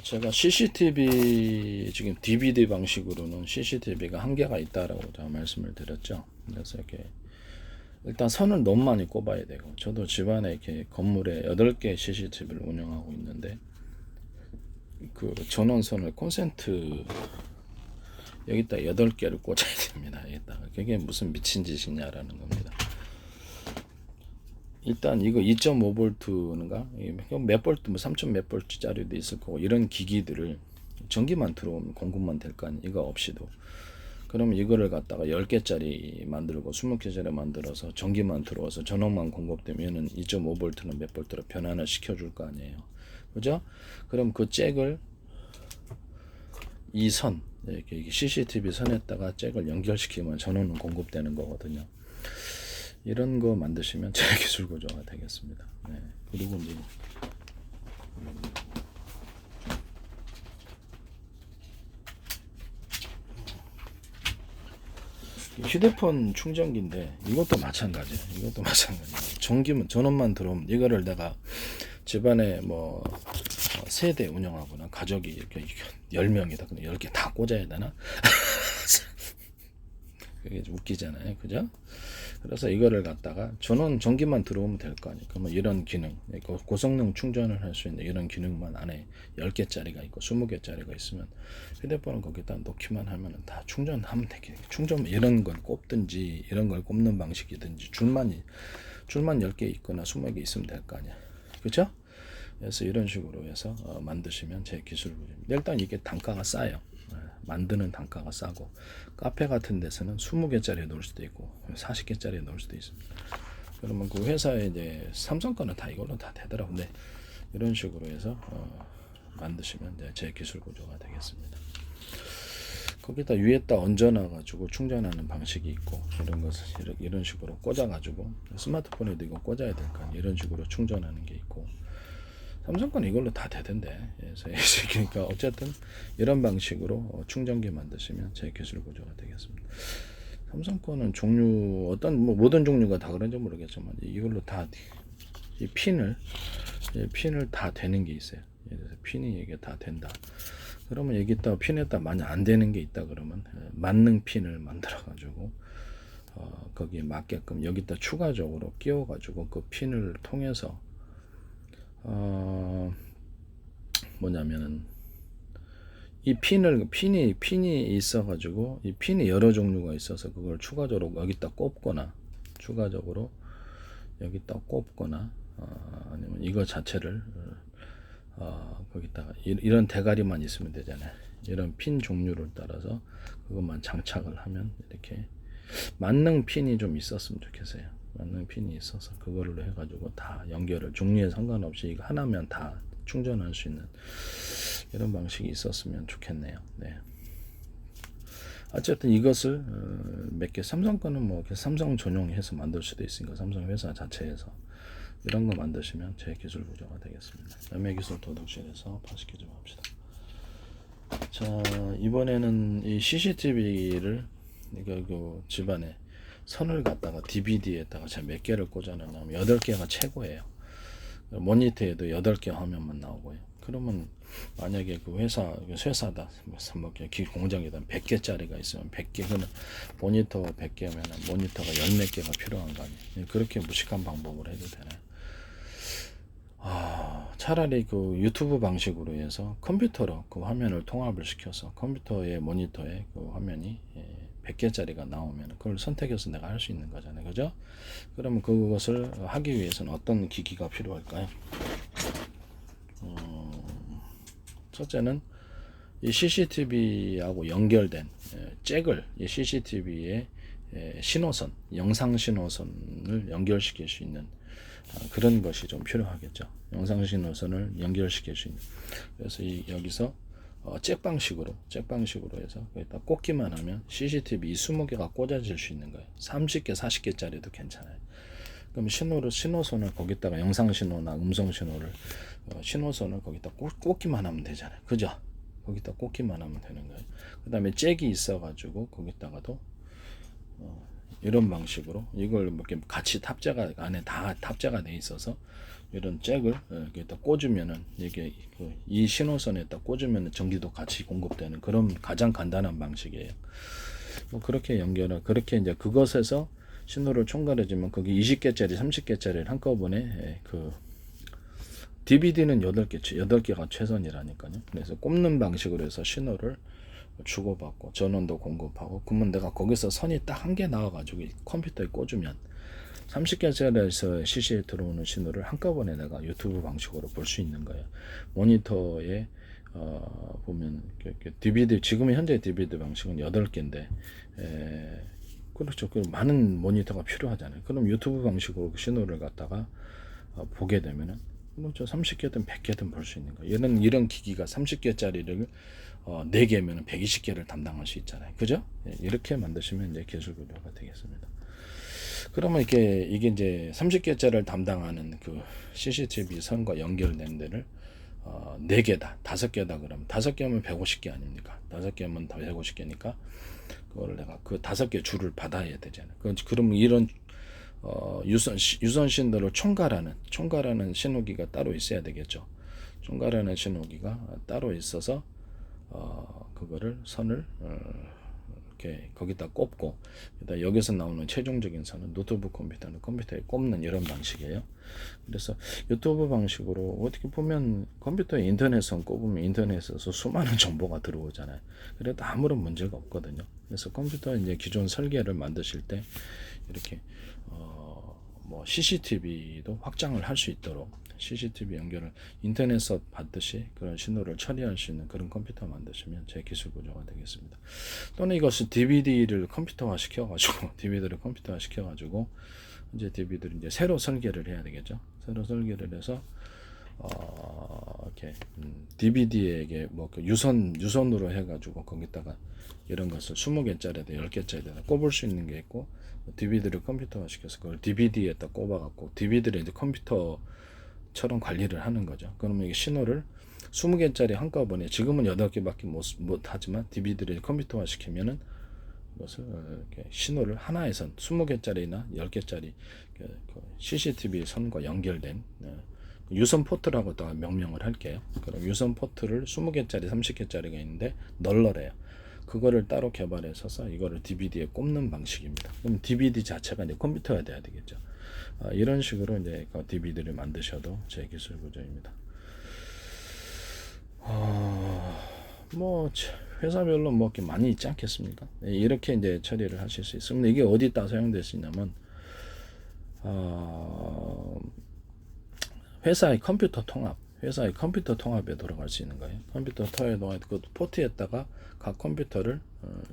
제가 CCTV 지금 DVD 방식으로는 CCTV가 한계가 있다라고 제가 말씀을 드렸죠. 그래서 이렇게 일단 선을 너무 많이 꼽아야 되고, 저도 집안에 이렇게 건물에 8개 CCTV를 운영하고 있는데 그 전원선을 콘센트 여기다 8개를 꽂아야 됩니다. 여기다가 그게 무슨 미친 짓이냐라는 겁니다. 일단 이거 2.5V인가 몇 볼트 뭐 3천 몇 볼트짜리도 있을 거고, 이런 기기들을 전기만 들어오면 공급만 될 거 아니에요. 이거 없이도. 그러면 이거를 갖다가 10개짜리 만들고 20개짜리 만들어서 전기만 들어와서 전원만 공급되면은 2.5V는 몇 볼트로 변환을 시켜줄 거 아니에요. 그죠? 그럼 그 잭을 이 선, 이렇게 CCTV 선에다가 잭을 연결시키면 전원은 공급되는 거거든요. 이런 거 만드시면 제 기술 구조가 되겠습니다. 네. 그리고 이제 휴대폰 충전기인데 이것도 마찬가지예요. 이것도 마찬가지예요. 전기만 전원만 들어오면 이거를 내가 집안에 뭐 세대 운영하거나 가족이 이렇게 10명이다. 근데 10개 다 꽂아야 되나? 그게 좀 웃기잖아요. 그죠? 그래서 이거를 갖다가 전원 전기만 들어오면 될 거 아니에요. 그러면 이런 기능, 고성능 충전을 할 수 있는 이런 기능만 안에 10개짜리가 있고 20개짜리가 있으면 휴대폰을 거기다 놓기만 하면 다 충전하면 되겠네요. 충전 이런 걸 꼽든지 이런 걸 꼽는 방식이든지 줄만 10개 있거나 20개 있으면 될 거 아니야. 그렇죠? 그래서 이런 식으로 해서 만드시면 제 기술입니다. 일단 이게 단가가 싸요. 만드는 단가가 싸고, 카페 같은 데서는 20개짜리 놓을 수도 있고 40개짜리 놓을 수도 있습니다. 그러면 그 회사에 이제 삼성 거는 다 이걸로 다 되더라고요. 근데 이런 식으로 해서 만드시면 제 기술 구조가 되겠습니다. 거기다 위에다 얹어놔 가지고 충전하는 방식이 있고, 이런 것을 이런 식으로 꽂아 가지고 스마트폰에도 이거 꽂아야 될 거 아니에요. 이런 식으로 충전하는 게 있고, 삼성 건 이걸로 다 되던데. 그래서 그러니까 어쨌든 이런 방식으로 충전기 만드시면 제 기술 구조가 되겠습니다. 삼성 거는 종류 어떤 뭐 모든 종류가 다 그런지 모르겠지만 이걸로 다 이 핀을 다 되는 게 있어요. 그래서 핀이 이게 다 된다. 그러면 여기다 핀에다 만약 안 되는 게 있다 그러면 만능 핀을 만들어 가지고 거기에 맞게끔 여기다 추가적으로 끼워 가지고 그 핀을 통해서 뭐냐면은 이 핀이 있어가지고 이 핀이 여러 종류가 있어서 그걸 추가적으로 여기다 꼽거나 아니면 이거 자체를 거기다가 이런 대가리만 있으면 되잖아요. 이런 핀 종류를 따라서 그것만 장착을 하면 이렇게 만능 핀이 좀 있었으면 좋겠어요. 만능 핀이 있어서 그걸로 해가지고 다 연결을 종류에 상관없이 이거 하나면 다 충전할 수 있는 이런 방식이 있었으면 좋겠네요. 네. 어쨌든 이것을 몇 개 삼성 거는 뭐 삼성 전용해서 만들 수도 있으니까 삼성 회사 자체에서 이런 거 만드시면 제 기술 구조가 되겠습니다. 남해기술 도덕실에서 파스키 좀 합시다. 자, 이번에는 이 CCTV를 그 집안에 선을 갖다가 DVD에다가 제가 몇 개를 꽂아놓으면 8개가 최고예요. 모니터에도 8개 화면만 나오고요. 그러면 만약에 그 회사다 뭐 공장에다 100개짜리가 있으면 100개는 모니터 100개면 모니터가 10몇 개가 필요한 거 아니에요. 그렇게 무식한 방법을 해도 되나요? 차라리 그 유튜브 방식으로 해서 컴퓨터로 그 화면을 통합을 시켜서 컴퓨터의 모니터에 그 화면이 100개짜리가 나오면 그걸 선택해서 내가 할 수 있는 거잖아요. 그죠? 그러면 그것을 하기 위해서는 어떤 기기가 필요할까요? 첫째는 이 CCTV하고 연결된 잭을 이 CCTV의 신호선, 영상 신호선을 연결시킬 수 있는 그런 것이 좀 필요하겠죠. 영상 신호선을 연결시킬 수 있는. 그래서 여기서 잭 방식으로 해서 거기다 꽂기만 하면 CCTV 20개가 꽂아질 수 있는 거예요. 30개, 40개짜리도 괜찮아요. 그럼 신호선을 거기다가 영상 신호나 음성 신호를 신호선을 거기다 꽂기만 하면 되잖아요. 그죠? 거기다 꽂기만 하면 되는 거예요. 그 다음에 잭이 있어가지고 거기다가도 이런 방식으로 이걸 이렇게 같이 탑재가 안에 다 탑재가 돼 있어서 이런 잭을 여기다 꽂으면은 이게 이 신호선에다 꽂으면 전기도 같이 공급되는 그런 가장 간단한 방식이에요. 뭐 그렇게 연결을 그렇게 이제 그것에서 신호를 총괄해주면 거기 20개짜리 30개짜리를 한꺼번에 그 DVD는 8개가 최선이라니까요. 그래서 꼽는 방식으로 해서 신호를 주고받고 전원도 공급하고 그러면 내가 거기서 선이 딱 한 개 나와가지고 컴퓨터에 꽂으면 30개짜리에서 CC에 들어오는 신호를 한꺼번에 내가 유튜브 방식으로 볼 수 있는 거예요. 모니터에 보면 DVD 지금 현재 DVD 방식은 8개인데 그렇죠. 그 많은 모니터가 필요하잖아요. 그럼 유튜브 방식으로 신호를 갖다가 보게 되면은 그렇죠. 30개든 100개든 볼 수 있는 거예요. 이런 기기가 30개짜리를 4개면 120개를 담당할 수 있잖아요. 그죠? 이렇게 만드시면 이제 기술 구조가 되겠습니다. 그러면 이게 이제 30개짜리를 담당하는 그 CCTV 선과 연결된 데를 4개다, 5개다 그러면 5개면 150개 아닙니까? 5개면 더 150개니까 그거를 내가 그 5개 줄을 받아야 되잖아요. 그러면 이런 유선 신호를 총괄하는 신호기가 따로 있어야 되겠죠. 총괄하는 신호기가 따로 있어서 그거를 선을 이렇게 거기다 꼽고 여기서 나오는 최종적인 선은 노트북 컴퓨터에 꼽는 이런 방식이에요. 그래서 유튜브 방식으로 어떻게 보면 컴퓨터에 인터넷선 꼽으면 인터넷에서 수많은 정보가 들어오잖아요. 그래도 아무런 문제가 없거든요. 그래서 컴퓨터 이제 기존 설계를 만드실 때 이렇게 뭐 CCTV도 확장을 할 수 있도록 CCTV 연결을 인터넷에서 받듯이 그런 신호를 처리할 수 있는 그런 컴퓨터 만드시면 제 기술 구조가 되겠습니다. 또는 이것을 DVD를 컴퓨터화 시켜가지고 이제 DVD를 이제 새로 설계를 해야 되겠죠. 새로 설계를 해서 이렇게 DVD에게 뭐그 유선으로 해가지고 거기다가 이런 것을 20개짜리다 10개짜리다 꼽을 수 있는 게 있고 DVD를 컴퓨터화 시켜서 그걸 DVD에다 꼽아갖고 DVD를 이제 컴퓨터처럼 관리를 하는 거죠. 그러면 이게 신호를 20개짜리 한꺼번에 지금은 8개밖에 못 하지만 DVD를 컴퓨터화 시키면은 이것을 이렇게 신호를 하나에선 20개짜리나 10개짜리 그 CCTV 선과 연결된 유선 포트라고 또 명명을 할게요. 그럼 유선 포트를 20개짜리, 30개짜리가 있는데 널널해요. 그거를 따로 개발해서 이거를 DVD에 꼽는 방식입니다. 그럼 DVD 자체가 이제 컴퓨터가 돼야 되겠죠. 이런 식으로 이제 DVD를 만드셔도 제 기술 구조입니다. 뭐 회사별로 뭐 이렇게 많이 있지 않겠습니까? 이렇게 이제 처리를 하실 수 있습니다. 이게 어디다 사용될 수 있냐면 회사의 컴퓨터 통합에 들어갈 수 있는 거예요. 컴퓨터 통합에 그 포트에다가 각 컴퓨터를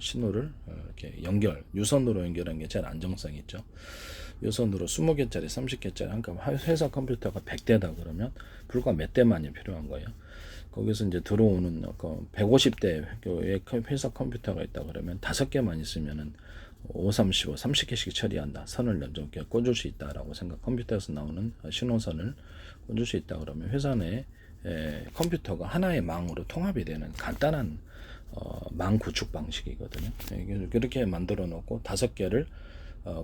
신호를 이렇게 유선으로 연결하는 게 제일 안정성이 있죠. 유선으로 20개짜리, 30개짜리 한꺼번에 회사 컴퓨터가 100대다 그러면 불과 몇 대만이 필요한 거예요. 거기서 이제 들어오는 150대 회사 컴퓨터가 있다 그러면 5개만 있으면은 535 30개씩 처리한다. 선을 이렇게 꽂을 수 있다라고 생각. 컴퓨터에서 나오는 신호선을 꽂을 수 있다 그러면 회사 내 컴퓨터가 하나의 망으로 통합이 되는 간단한 망 구축 방식이거든요. 그렇게 만들어 놓고 5개를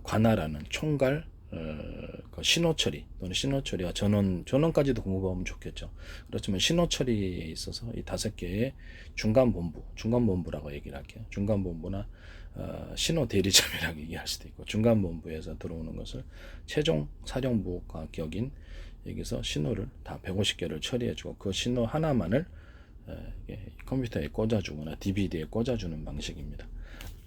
관할하는 총괄 그 신호 처리 또는 신호 처리와 전원까지도 공급하면 좋겠죠. 그렇지만 신호 처리에 있어서 이 5개의 중간 본부라고 얘기를 할게요. 중간 본부나 신호 대리점이라고 얘기할 수도 있고 중간 본부에서 들어오는 것을 최종 사령부가 격인 여기서 신호를 다 150개를 처리해주고 그 신호 하나만을 컴퓨터에 꽂아주거나 DVD에 꽂아주는 방식입니다.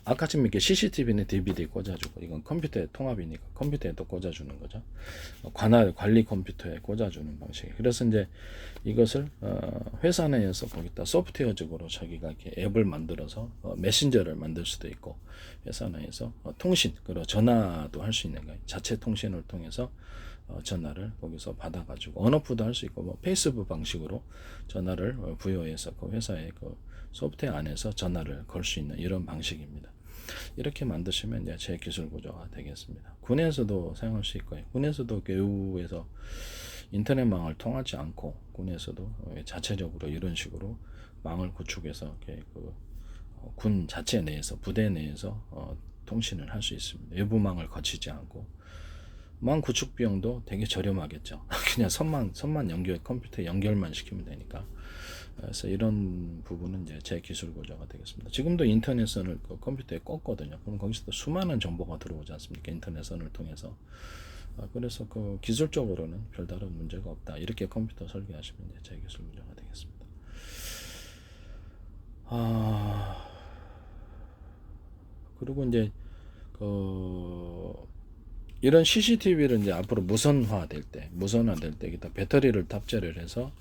아까처럼 이렇게 CCTV는 DVD에 꽂아주고 이건 컴퓨터의 통합이니까 컴퓨터에 또 꽂아주는 거죠. 관리 컴퓨터에 꽂아주는 방식. 그래서 이제 이것을 회사 내에서 거기다 소프트웨어적으로 자기가 이렇게 앱을 만들어서 메신저를 만들 수도 있고 회사 내에서 통신 그리고 전화도 할 수 있는 거예요. 자체 통신을 통해서 전화를 거기서 받아가지고 언어프도 할 수 있고 뭐 페이스북 방식으로 전화를 부여해서 그 회사의 그 소프트웨어 안에서 전화를 걸 수 있는 이런 방식입니다. 이렇게 만드시면 이제 제 기술 구조가 되겠습니다. 군에서도 사용할 수 있고요. 군에서도 외부에서 인터넷망을 통하지 않고 군에서도 자체적으로 이런 식으로 망을 구축해서 군 자체 내에서 부대 내에서 통신을 할 수 있습니다. 외부망을 거치지 않고 망 구축 비용도 되게 저렴하겠죠. 그냥 선만 연결 컴퓨터에 연결만 시키면 되니까. 그래서 이런 부분은 이제 제 기술 구조가 되겠습니다. 지금도 인터넷선을 그 컴퓨터에 꽂거든요. 그럼 거기서도 수많은 정보가 들어오지 않습니까? 인터넷선을 통해서. 그래서 그 기술적으로는 별다른 문제가 없다. 이렇게 컴퓨터 설계하시면 이제 제 기술 구조가 되겠습니다. 그리고 이제 이런 CCTV를 이제 앞으로 무선화될 때 기타 배터리를 탑재를 해서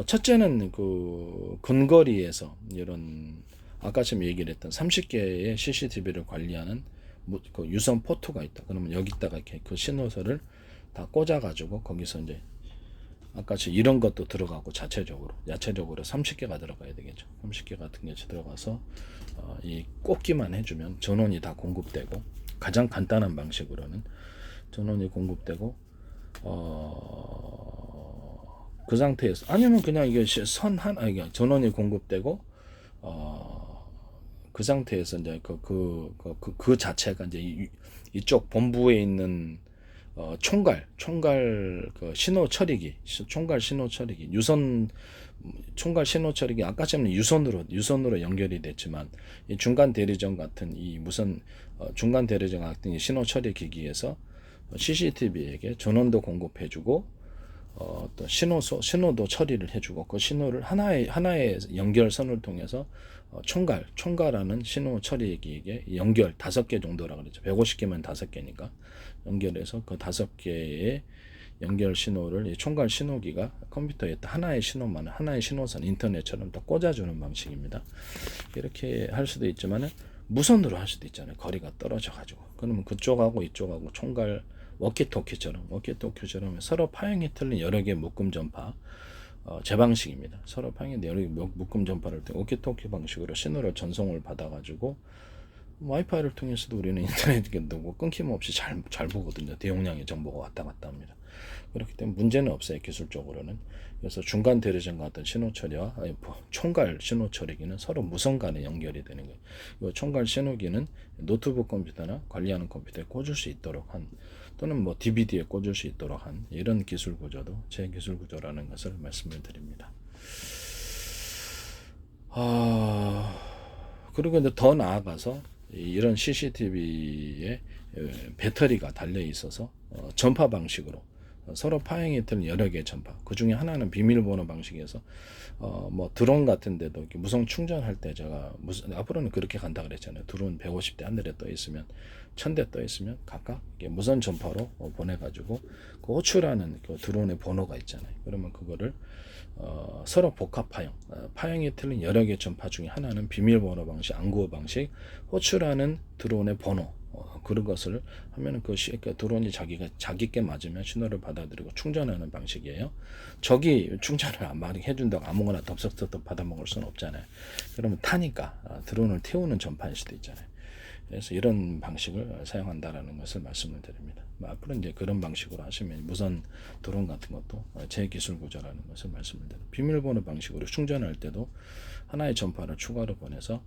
첫째는 그 근거리에서 이런 아까 좀 얘기를 했던 30개의 CCTV를 관리하는 그 유선 포트가 있다. 그러면 여기다가 이렇게 그 신호선을 다 꽂아가지고 거기서 이제 아까 이런 것도 들어가고 야채적으로 30개가 들어가야 되겠죠. 30개 같은 게 들어가서 이 꽂기만 해주면 전원이 다 공급되고 가장 간단한 방식으로는 전원이 공급되고 그 상태에서 아니면 그냥 이게 선 하나 이게 전원이 공급되고 그 상태에서 이제 그 자체가 이제 이쪽 본부에 있는 총괄 그 신호 처리기 유선 총괄 신호 처리기 아까처럼 유선으로 연결이 됐지만 이 중간 대리점 같은 이 무선 중간 대리점 같은 이 신호 처리 기기에서 CCTV에게 전원도 공급해주고 또 신호도 처리를 해주고 그 신호를 하나의 연결선을 통해서 총괄하는 신호 처리기에게 연결 5개 정도라 그러죠. 150개면 5개니까 연결해서 그 5개의 연결 신호를 이 총괄 신호기가 컴퓨터에 하나의 신호선 인터넷처럼 다 꽂아주는 방식입니다. 이렇게 할 수도 있지만은 무선으로 할 수도 있잖아요. 거리가 떨어져 가지고. 그러면 그쪽하고 이쪽하고 총괄 워키토키처럼 서로 파형이 틀린 여러 개의 묶음 전파 제 방식입니다. 서로 파형이 여러 개의 묶음 전파를 워키토키 방식으로 신호를 전송을 받아가지고 와이파이를 통해서도 우리는 인터넷도 끊김없이 잘 보거든요. 대용량의 정보가 왔다 갔다 합니다. 그렇기 때문에 문제는 없어요. 기술적으로는. 그래서 중간 대리점 같은 신호 처리와 총괄 신호 처리기는 서로 무선 간에 연결이 되는 거예요. 이 총괄 신호기는 노트북 컴퓨터나 관리하는 컴퓨터에 꽂을 수 있도록 한 또는 뭐 DVD에 꽂을 수 있도록 한 이런 기술 구조도 제 기술 구조라는 것을 말씀을 드립니다. 그리고 이제 더 나아가서 이런 CCTV에 배터리가 달려 있어서 전파 방식으로 서로 파형이 틀린 여러 개의 전파. 그 중에 하나는 비밀번호 방식에서 뭐 드론 같은 데도 무선 충전할 때 제가 앞으로는 그렇게 간다 그랬잖아요. 드론 150대 하늘에 떠 있으면 1000대 떠 있으면 각각 무선 전파로 보내가지고 그 호출하는 그 드론의 번호가 있잖아요. 그러면 그거를 서로 복합 파형이 틀린 여러 개의 전파 중에 하나는 비밀번호 방식,暗号 방식, 호출하는 드론의 번호 그런 것을 하면은 그 드론이 자기께 맞으면 신호를 받아들이고 충전하는 방식이에요. 적이 충전을 안 해준다고 아무거나 덥석덥석 받아먹을 수는 없잖아요. 그러면 타니까 드론을 태우는 전파일 수도 있잖아요. 그래서 이런 방식을 사용한다라는 것을 말씀을 드립니다. 앞으로 이제 그런 방식으로 하시면 무선 드론 같은 것도 제 기술 구조라는 것을 말씀을 드립니다. 비밀번호 방식으로 충전할 때도 하나의 전파를 추가로 보내서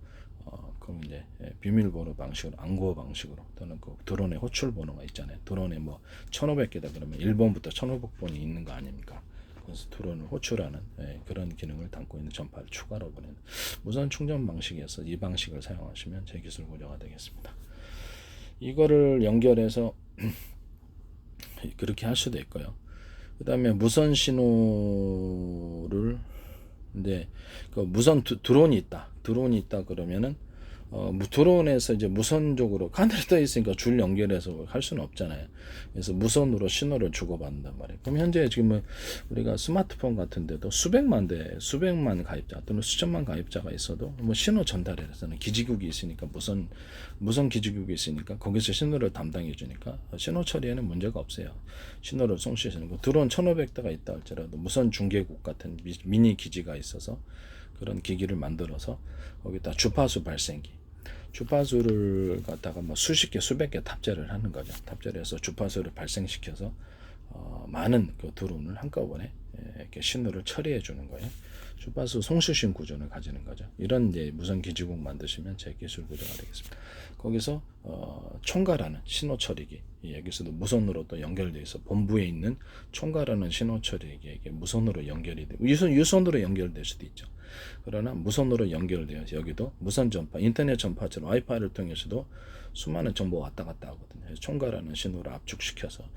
그럼 이제 비밀번호 방식으로 暗号 방식으로 또는 그 드론의 호출 번호가 있잖아요. 드론에 뭐 1500개다 그러면 1번부터 1500번이 있는 거 아닙니까? 그래서 드론을 호출하는 그런 기능을 담고 있는 전파를 추가로 보내는 무선 충전 방식에서 이 방식을 사용하시면 제 기술 구조가 되겠습니다. 이거를 연결해서 그렇게 할 수도 있고요. 그 다음에 무선 신호를 이제 그 무선 드론이 있다 그러면은 드론에서 이제 무선적으로 하늘에 떠 있으니까 줄 연결해서 할 수는 없잖아요. 그래서 무선으로 신호를 주고받는단 말이에요. 그럼 현재 지금 우리가 스마트폰 같은데도 수백만 가입자 또는 수천만 가입자가 있어도 뭐 신호 전달에서는 기지국이 있으니까 무선 기지국이 있으니까 거기서 신호를 담당해 주니까 신호 처리에는 문제가 없어요. 신호를 송출하는 거 드론 1500대가 있다 할지라도 무선 중계국 같은 미니 기지가 있어서 그런 기기를 만들어서 거기다 주파수 발생기 주파수를 갖다가 뭐 수십 개 수백 개 탑재를 하는 거죠. 탑재를 해서 주파수를 발생시켜서 많은 그 드론을 한꺼번에 이렇게 신호를 처리해 주는 거예요. 주파수 송수신 구조를 가지는 거죠. 이런 이제 무선 기지국 만드시면 제 기술 구조가 되겠습니다. 거기서 총괄하는 신호 처리기, 여기서도 무선으로 또 연결돼 있어. 본부에 있는 총괄하는 신호 처리기에게 무선으로 연결이 돼. 유선으로 연결될 수도 있죠. 그러나 무선으로 연결되어서 여기도 무선 전파, 인터넷 전파처럼 와이파이를 통해서도 수많은 정보가 왔다 갔다 하거든요. 그래서 총괄하는 신호를 압축시켜서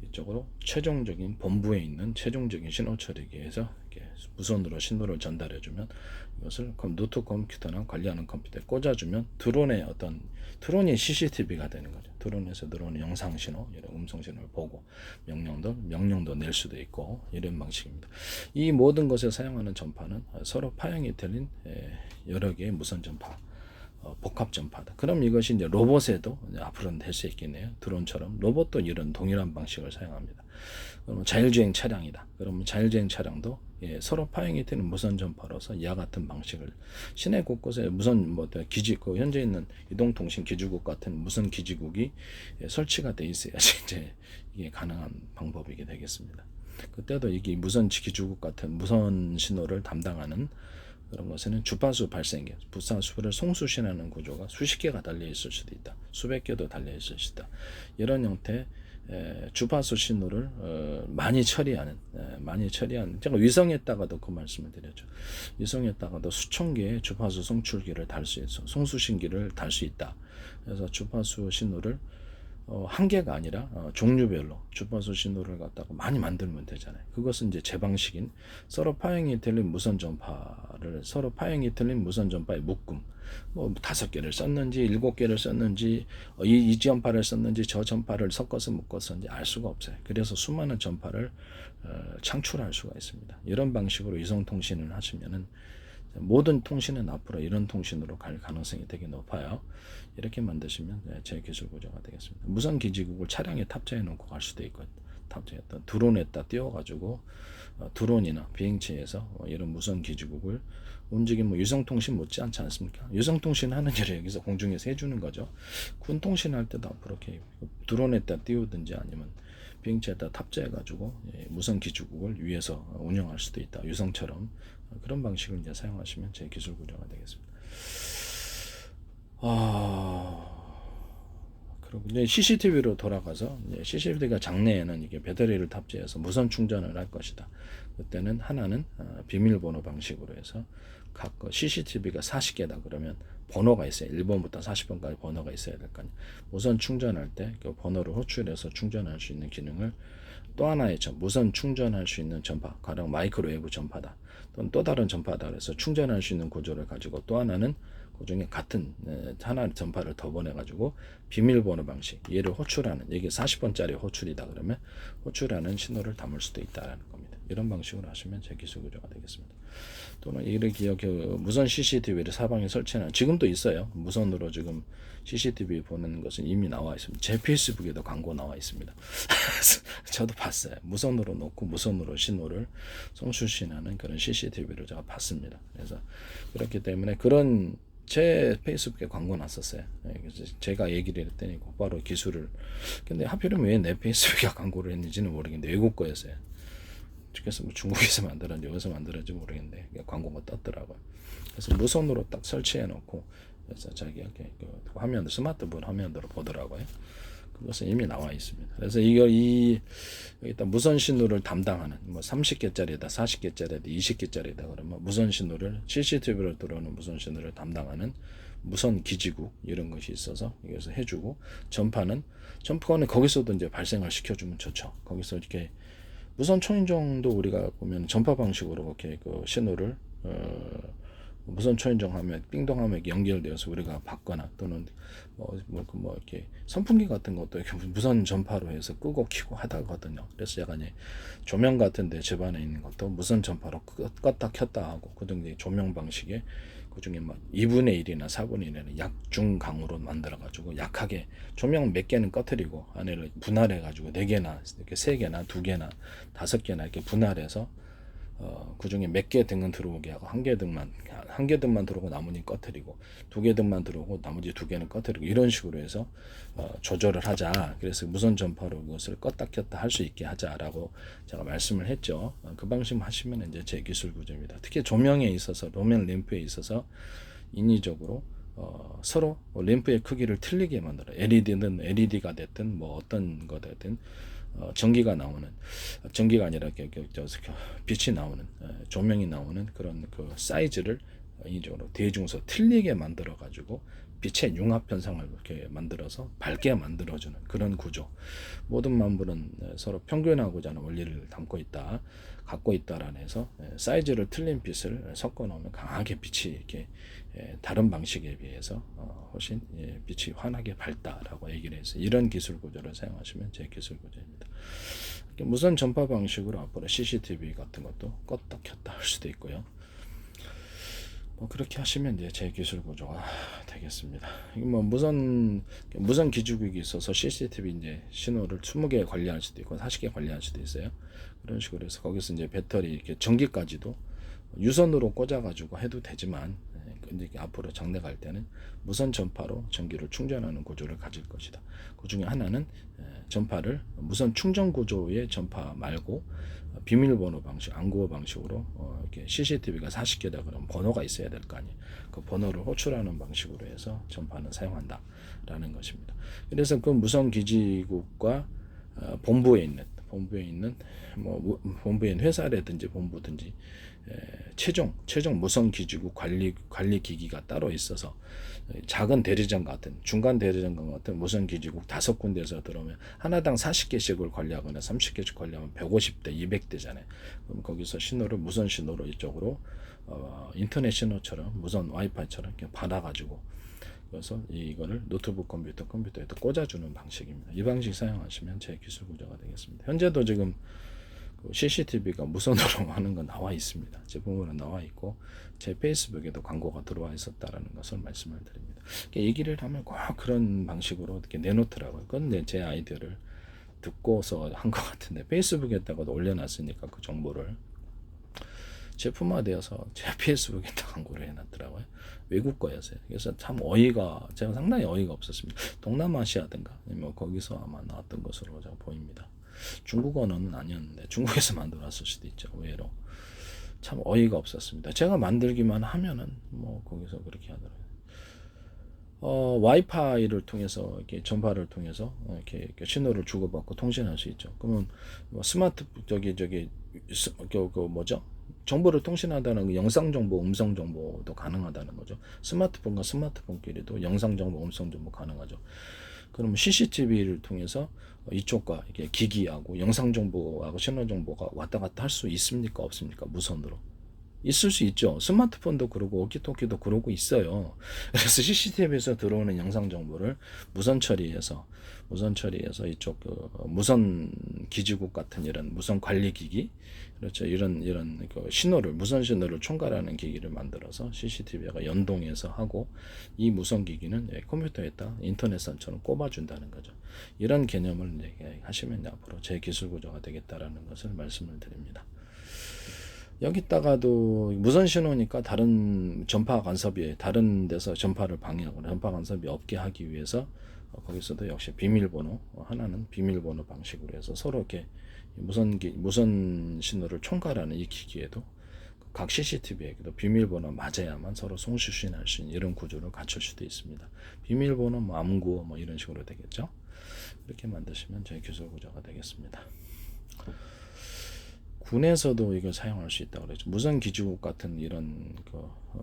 이쪽으로 최종적인 본부에 있는 최종적인 신호 처리기에서 이렇게 무선으로 신호를 전달해주면 이것을 노트 컴퓨터나 관리하는 컴퓨터에 꽂아주면 드론이 CCTV가 되는 거죠. 드론에서 들어오는 영상 신호, 이런 음성 신호를 보고 명령도 낼 수도 있고 이런 방식입니다. 이 모든 것에 사용하는 전파는 서로 파형이 틀린 여러 개의 무선 전파. 복합 전파다. 그럼 이것이 이제 로봇에도 이제 앞으로는 될 수 있겠네요. 드론처럼 로봇도 이런 동일한 방식을 사용합니다. 그러면 자율주행 차량이다. 그러면 자율주행 차량도 서로 파형이 되는 무선 전파로서 이와 같은 방식을 시내 곳곳에 무선 기지국 현재 있는 이동통신 기지국 같은 무선 기지국이 설치가 돼 있어야지 이제 이게 가능한 방법이게 되겠습니다. 그때도 이게 무선 기지국 같은 무선 신호를 담당하는 그런 것에는 주파수 발생기, 부사수를 송수신하는 구조가 수십 개가 달려 있을 수도 있다. 수백 개도 달려 있을 수도 있다. 이런 형태 주파수 신호를 많이 처리하는 제가 위성에다가도 그 말씀을 드렸죠. 위성에다가도 수천 개의 주파수 송출기를 달 수 있어, 송수신기를 달 수 있다. 그래서 주파수 신호를 한 개가 아니라 종류별로 주파수 신호를 갖다가 많이 만들면 되잖아요. 그것은 이제 제 방식인 서로 파형이 틀린 무선 전파의 묶음, 뭐 5개를 썼는지 7개를 썼는지 이 전파를 썼는지 저 전파를 섞어서 묶었는지 알 수가 없어요. 그래서 수많은 전파를 창출할 수가 있습니다. 이런 방식으로 위성통신을 하시면은 모든 통신은 앞으로 이런 통신으로 갈 가능성이 되게 높아요. 이렇게 만드시면 제 기술 구조가 되겠습니다. 무선 기지국을 차량에 탑재해 놓고 갈 수도 있고, 탑재했던 드론에다 띄워가지고 드론이나 비행체에서 이런 무선 기지국을 움직이면 유성통신 못지 않지 않습니까? 유성통신 하는 일을 여기서 공중에서 해주는 거죠. 군 통신할 때도 앞으로 이렇게 드론에다 띄우든지 아니면 비행체에다 탑재해가지고 무선 기지국을 위에서 운영할 수도 있다. 유성처럼 그런 방식을 이제 사용하시면 제 기술 구조가 되겠습니다. 그리고 이제 CCTV로 돌아가서 CCTV가 장내에는 이게 배터리를 탑재해서 무선 충전을 할 것이다. 그때는 하나는 비밀번호 방식으로 해서 각 CCTV가 40개다 그러면 번호가 있어요. 1번부터 40번까지 번호가 있어야 될 거 아니에요. 무선 충전할 때 그 번호를 호출해서 충전할 수 있는 기능을 또 하나의 무선 충전할 수 있는 전파, 가령 마이크로웨이브 전파다. 또는 또 다른 전파다. 그래서 충전할 수 있는 구조를 가지고 또 하나는 그 중에 같은 하나의 전파를 더 보내가지고 비밀번호 방식, 얘를 호출하는, 이게 40번짜리 호출이다 그러면 호출하는 신호를 담을 수도 있다라는 겁니다. 이런 방식으로 하시면 제 기술 구조가 되겠습니다. 또는 이렇게 무선 CCTV를 사방에 설치하는, 지금도 있어요. 무선으로 지금 CCTV 보는 것은 이미 나와 있습니다. 제 페이스북에도 광고 나와 있습니다. 저도 봤어요. 무선으로 놓고 무선으로 신호를 송출신하는 그런 CCTV를 제가 봤습니다. 그래서 그렇기 때문에 그런 제 페이스북에 광고 났었어요. 그래서 제가 얘기를 했더니 곧바로 기술을, 근데 하필이면 왜 내 페이스북에 광고를 했는지는 모르겠는데 외국 거였어요. 그래서 뭐 중국에서 만들었는지 어디서 만들었는지 모르겠는데 광고가 떴더라고요. 그래서 무선으로 딱 설치해 놓고 그래서 자기가 화면, 스마트폰 화면으로 보더라고요. 그것은 이미 나와 있습니다. 그래서 일단 무선 신호를 담당하는 뭐 30개짜리다, 40개짜리다, 20개짜리다 그러면 무선 신호를 CCTV로 들어오는 무선 신호를 담당하는 무선 기지국 이런 것이 있어서 여기서 해주고, 전파는 거기서도 이제 발생을 시켜주면 좋죠. 거기서 이렇게 무선 초인종도 우리가 보면 전파 방식으로 이렇게 그 신호를 무선 초인종하면 삥동하면 연결되어서 우리가 받거나 또는 뭐 이렇게 선풍기 같은 것도 이렇게 무선 전파로 해서 끄고 켜고 하다거든요. 그래서 약간 조명 같은데 집안에 있는 것도 무선 전파로 껐다 켰다 하고 그 정도의 조명 방식에 그 중에 막 2분의 1이나 4분의 1이나 약중강으로 만들어가지고 약하게 조명 몇 개는 꺼뜨리고 안에를 분할해가지고 4개나 이렇게 3개나 2개나 5개나 이렇게 분할해서 그 중에 몇 개 등은 들어오게 하고 한 개 등만 들어오고 나머지 꺼뜨리고 2개 등만 들어오고 나머지 2개는 꺼뜨리고 이런 식으로 해서 조절을 하자. 그래서 무선 전파로 그것을 껐다 켰다 할 수 있게 하자라고 제가 말씀을 했죠. 그 방식 하시면 이제 제 기술 구조입니다. 특히 조명에 있어서 조명 램프에 있어서 인위적으로 서로 램프의 크기를 틀리게 만들어. LED는 LED가 됐든 뭐 어떤 거 됐든 전기가 나오는, 전기가 아니라 빛이 나오는, 조명이 나오는 그런 그 사이즈를 인위적으로 대중서 틀리게 만들어 가지고 빛의 융합 현상을 이렇게 만들어서 밝게 만들어주는 그런 구조. 모든 만물은 서로 평균하고자 하는 원리를 갖고 있다라는 해서 사이즈를 틀린 빛을 섞어 놓으면 강하게 빛이 이렇게 다른 방식에 비해서 훨씬 빛이 환하게 밝다라고 얘기를 해서 이런 기술 구조를 사용하시면 제 기술 구조입니다. 무선 전파 방식으로 앞으로 CCTV 같은 것도 껐다 켰다 할 수도 있고요. 뭐 그렇게 하시면 이제 제 기술 구조가 되겠습니다. 뭐 무선 기주국이 있어서 CCTV 이제 신호를 20개 관리할 수도 있고 40개 관리할 수도 있어요. 그런 식으로 해서 거기서 이제 배터리 이렇게 전기까지도 유선으로 꽂아가지고 해도 되지만 근데 앞으로 장래 갈 때는 무선 전파로 전기를 충전하는 구조를 가질 것이다. 그 중에 하나는 전파를 무선 충전 구조의 전파 말고 비밀번호 방식,暗号 방식으로 이렇게 CCTV가 40개다 그러면 번호가 있어야 될 거 아니에요. 그 번호를 호출하는 방식으로 해서 전파는 사용한다라는 것입니다. 그래서 그 무선 기지국과 본부에 있는 본부에 있는 회사라든지 본부든지 최종 무선 기지국 관리 기기가 따로 있어서 작은 대리점 같은 중간 대리점 같은 무선 기지국 5군데에서 들어오면 하나당 40개씩을 관리하거나 30개씩 관리하면 150대 200대잖아요. 그럼 거기서 신호를 무선 신호로 이쪽으로 인터넷 신호처럼 무선 와이파이처럼 이렇게 받아가지고 그래서 이거를 노트북 컴퓨터에도 꽂아주는 방식입니다. 이 방식 사용하시면 제 기술 구조가 되겠습니다. 현재도 지금 CCTV가 무선으로 하는 건 나와 있습니다. 제품으로 나와 있고 제 페이스북에도 광고가 들어와 있었다라는 것을 말씀을 드립니다. 얘기를 하면 꼭 그런 방식으로 이렇게 내놓더라고요. 그건 제 아이디어를 듣고서 한 것 같은데 페이스북에다가도 올려놨으니까 그 정보를 제품화되어서 제 페이스북에다 광고를 해놨더라고요. 외국 거였어요. 그래서 참 제가 상당히 어이가 없었습니다. 동남아시아든가 뭐 거기서 아마 나왔던 것으로 제가 보입니다. 중국 언어는 아니었는데 중국에서 만들었을 수도 있죠. 의외로 참 어이가 없었습니다. 제가 만들기만 하면은 뭐 거기서 그렇게 하더라고요. 와이파이를 통해서 이렇게 전파를 통해서 이렇게 신호를 주고받고 통신할 수 있죠. 그러면 뭐 스마트 그 뭐죠? 정보를 통신하다는 영상 정보, 음성 정보도 가능하다는 거죠. 스마트폰과 스마트폰끼리도 영상 정보, 음성 정보 가능하죠. 그러면 CCTV를 통해서 이쪽과 이게 기기하고 영상 정보하고 신호 정보가 왔다 갔다 할 수 있습니까? 없습니까? 무선으로. 있을 수 있죠. 스마트폰도 그러고 워키토키도 그러고 있어요. 그래서 CCTV에서 들어오는 영상 정보를 무선 처리해서 이쪽 무선 기지국 같은 이런 무선 관리 기기 그렇죠. 이런 그 무선 신호를 총괄하는 기기를 만들어서 CCTV가 연동해서 하고 이 무선 기기는 컴퓨터에다 인터넷선처럼 꼽아준다는 거죠. 이런 개념을 하시면 앞으로 제 기술 구조가 되겠다라는 것을 말씀을 드립니다. 여기다가도 무선 신호니까 다른 전파 간섭이 다른 데서 전파를 방해하거나 전파 간섭이 없게 하기 위해서 거기서도 역시 비밀번호 하나는 비밀번호 방식으로 해서 서로 이렇게 무선 신호를 총괄하는 이 기기에도 각 CCTV에도 비밀번호 맞아야만 서로 송수신할 수 있는 이런 구조를 갖출 수도 있습니다. 비밀번호 뭐 암구 뭐 이런 식으로 되겠죠. 이렇게 만드시면 저희 기술 구조가 되겠습니다. 군에서도 이걸 사용할 수 있다고 그러죠. 무선 기지국 같은 이런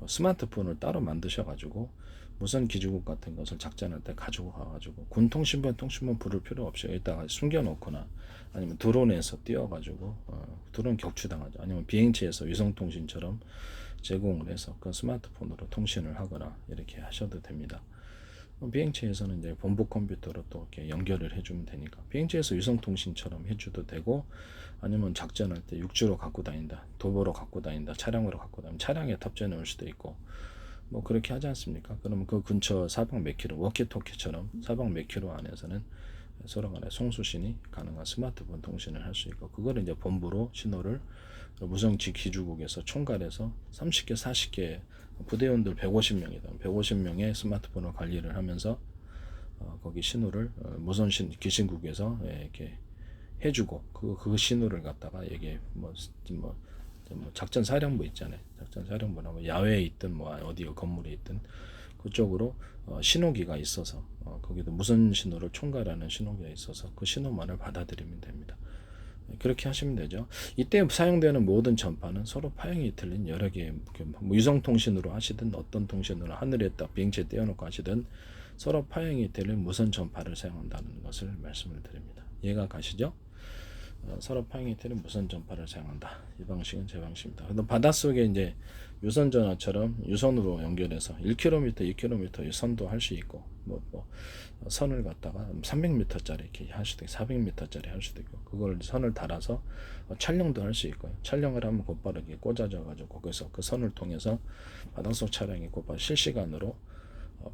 스마트폰을 따로 만드셔가지고 무선 기지국 같은 것을 작전할 때 가지고 가가지고 군 통신본 부를 필요 없이 여기다가 숨겨놓거나 아니면 드론에서 띄워가지고 드론 격추당하죠. 아니면 비행체에서 위성통신처럼 제공을 해서 그 스마트폰으로 통신을 하거나 이렇게 하셔도 됩니다. 비행체에서는 이제 본부 컴퓨터로 또 이렇게 연결을 해주면 되니까 비행체에서 위성통신처럼 해줘도 되고 아니면 작전할 때 육지로 갖고 다닌다, 도보로 갖고 다닌다, 차량으로 갖고 다니면 차량에 탑재해 놓을 수도 있고 뭐 그렇게 하지 않습니까? 그러면 그 근처 사방 몇 킬로 워키토키처럼 사방 몇 킬로 안에서는 서로 간에 송수신이 가능한 스마트폰 통신을 할 수 있고 그거를 이제 본부로 신호를 무선 기주국에서 총괄해서 30개, 40개 부대원들 150명이다. 150명의 스마트폰을 관리를 하면서 거기 신호를 무선 기신국에서 이렇게 해주고 그 신호를 갖다가 이게 뭐 작전 사령부 있잖아요. 작전 사령부나 뭐 야외에 있든 뭐 어디 건물에 있든 그쪽으로 신호기가 있어서 거기도 무선 신호를 총괄하는 신호기가 있어서 그 신호만을 받아들이면 됩니다. 그렇게 하시면 되죠. 이때 사용되는 모든 전파는 서로 파형이 틀린 여러 개의 뭐 위성통신으로 하시든 어떤 통신으로 하늘에 딱 비행체 띄워놓고 하시든 서로 파형이 틀린 무선 전파를 사용한다는 것을 말씀을 드립니다. 이해가 가시죠? 서로 파형이 틀린 무선 전파를 사용한다. 이 방식은 제 방식입니다. 그럼 바닷속에 이제 유선 전화처럼 유선으로 연결해서 1km, 2km 선도 할 수 있고 뭐 선을 갖다가 300m짜리 이렇게 할 수도 있고 400m짜리 할 수도 있고 그걸 선을 달아서 촬영도 할 수 있고요. 촬영을 하면 곧바로 이렇게 꽂아져 가지고 거기서 그 선을 통해서 바닷속 촬영이 곧바로 실시간으로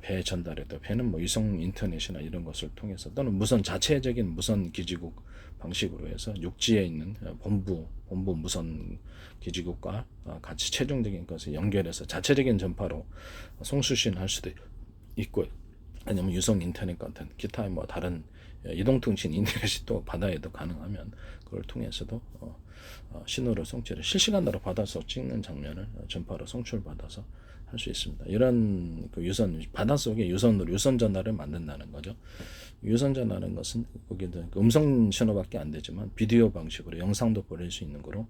배에 전달해도 배는 뭐 위성 인터넷이나 이런 것을 통해서 또는 무선 자체적인 무선 기지국 방식으로 해서 육지에 있는 본부 무선 기지국과 같이 최종적인 것을 연결해서 자체적인 전파로 송수신할 수도 있고 아니면 유성 인터넷 같은 기타 뭐 다른 이동통신 인터넷이 또 바다에도 가능하면 그걸 통해서도 신호를 송출해 실시간으로 받아서 찍는 장면을 전파로 송출받아서 할 수 있습니다. 이런 그 유선 바닷속에 유선으로 유선 전화를 만든다는 거죠. 유선 전화는 것은 거기는 음성 신호밖에 안 되지만 비디오 방식으로 영상도 보낼 수 있는 거로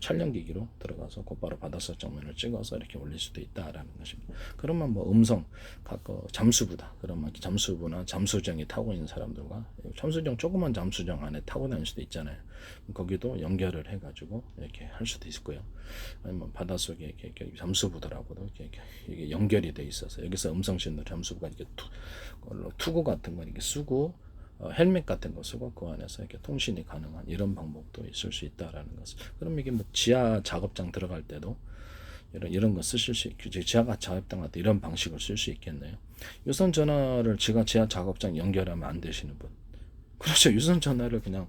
촬영기기로 들어가서 곧바로 바닷속 장면을 찍어서 이렇게 올릴 수도 있다라는 것입니다. 그러면 뭐 음성 각 잠수부다. 그러면 잠수부나 잠수정이 타고 있는 사람들과 잠수정 조그만 잠수정 안에 타고 다닐 수도 있잖아요. 거기도 연결을 해가지고 이렇게 할 수도 있고요. 아니면 바닷속에 이렇게 잠수부들하고도 이게 연결이 돼 있어서 여기서 음성 신호 잠수부가 이렇게 투구 같은 거 이렇게 쓰고 헬멧 같은 거 쓰고 그 안에서 이렇게 통신이 가능한 이런 방법도 있을 수 있다라는 것을. 그럼 이게 뭐 지하 작업장 들어갈 때도 이런 거 쓰실 수 있고 지하가 작업장 같은 이런 방식을 쓸 수 있겠네요. 유선 전화를 지하 작업장 연결하면 안 되시는 분. 그렇죠. 유선 전화를 그냥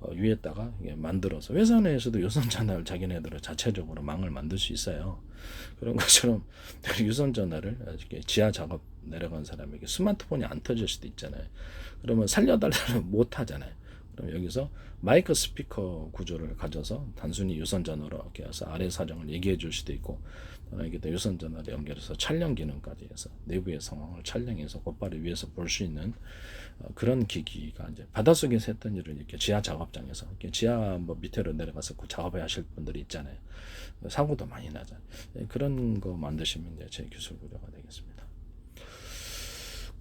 위에다가 만들어서 회사 내에서도 유선 전화를 자기네들은 자체적으로 망을 만들 수 있어요. 그런 것처럼 유선 전화를 이렇게 지하 작업 내려간 사람에게 스마트폰이 안 터질 수도 있잖아요. 그러면 살려달라면 못 하잖아요. 그럼 여기서 마이크 스피커 구조를 가져서 단순히 유선 전화로 이렇게 해서 아래 사정을 얘기해 줄 수도 있고 여기다 유선 전화를 연결해서 촬영 기능까지 해서 내부의 상황을 촬영해서 곧바로 위에서 볼 수 있는 그런 기기가 이제 바닷속에서 했던 일을 이렇게 지하 작업장에서 이렇게 지하 뭐 밑으로 내려가서 그 작업해 하실 분들이 있잖아요. 사고도 많이 나잖아요. 그런 거 만드시면 이제 제 기술 구조가 되겠습니다.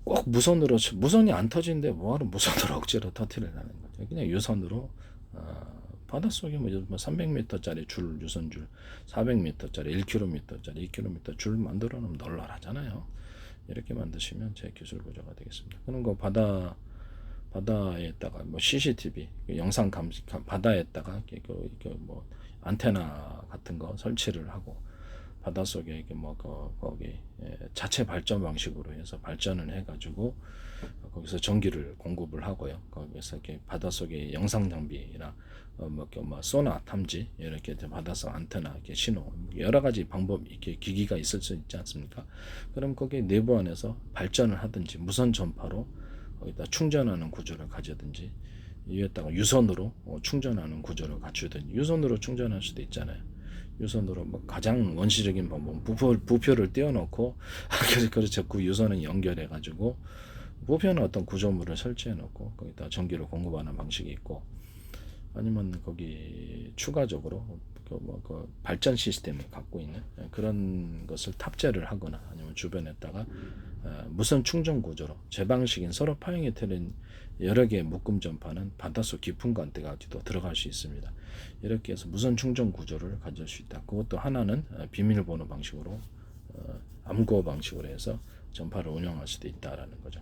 꼭 무선이 안 터지는데 뭐하러 무선으로 억지로 터트리려는 거죠. 그냥 유선으로 바닷속에 뭐 300m짜리 줄 유선줄 400m짜리 1km짜리 2km 줄 만들어 놓으면 널널하잖아요. 이렇게 만드시면 제 기술 구조가 되겠습니다. 그런 거 바다에다가 뭐 CCTV 영상 감시 바다에다가 뭐 안테나 같은 거 설치를 하고 바닷속에 이렇게 뭐 거기 자체 발전 방식으로 해서 발전을 해가지고 거기서 전기를 공급을 하고요. 거기서 이렇게 바닷속에 영상 장비나 뭐 소나 탐지 이렇게 바닷속 안테나 이렇게 신호 여러 가지 방법 이렇게 기기가 있을 수 있지 않습니까? 그럼 거기 내부 안에서 발전을 하든지 무선 전파로 거기다 충전하는 구조를 가지든지 위에다가 유선으로 충전하는 구조를 갖추든지 유선으로 충전할 수도 있잖아요. 유선으로 뭐 가장 원시적인 방법은 부표를 띄워놓고 그래서 그 유선을 연결해 가지고 부표는 어떤 구조물을 설치해 놓고 거기다 전기를 공급하는 방식이 있고 아니면 거기 추가적으로 그 발전 시스템을 갖고 있는 그런 것을 탑재를 하거나 아니면 주변에다가 무선 충전 구조로 제 방식인 서로 파형이 틀린 여러 개의 묶음 전파는 바닷속 깊은 간대까지도 들어갈 수 있습니다. 이렇게 해서 무선 충전 구조를 가질 수 있다. 그것도 하나는 비밀번호 방식으로 암고 방식으로 해서 전파를 운영할 수도 있다라는 거죠.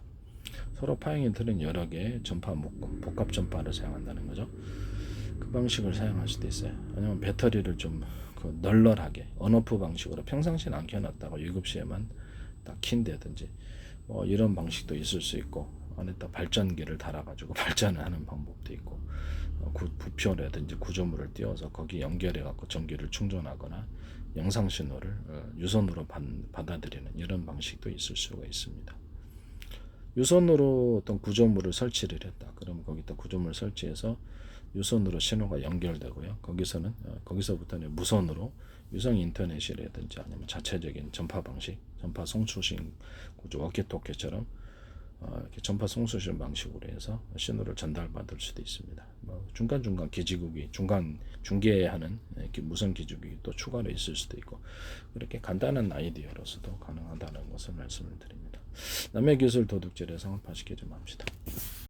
서로 파형이 틀린 여러 개의 전파 묶음, 복합 전파를 사용한다는 거죠. 그 방식을 사용할 수도 있어요. 아니면 배터리를 좀 널널하게 언오프 방식으로 평상시엔 안 켜놨다가 7시에만 딱 킨다든지 뭐 이런 방식도 있을 수 있고 안에다 발전기를 달아가지고 발전을 하는 방법도 있고 부표라든지 구조물을 띄워서 거기 연결해갖고 전기를 충전하거나 영상 신호를 유선으로 받아들이는 이런 방식도 있을 수가 있습니다. 유선으로 어떤 구조물을 설치를 했다. 그러면 거기다 구조물을 설치해서 유선으로 신호가 연결되고요. 거기서부터는 무선으로 위성 인터넷이라든지 아니면 자체적인 전파 방식, 전파 송수신 구조, 워키토키처럼 이렇게 전파 송수신 방식으로 해서 신호를 전달받을 수도 있습니다. 뭐 중간중간 기지국이 중간 중계하는 무선 기지국이 또 추가로 있을 수도 있고 그렇게 간단한 아이디어로서도 가능하다는 것을 말씀을 드립니다. 남의 기술 도둑질에 성업화시키지 맙시다.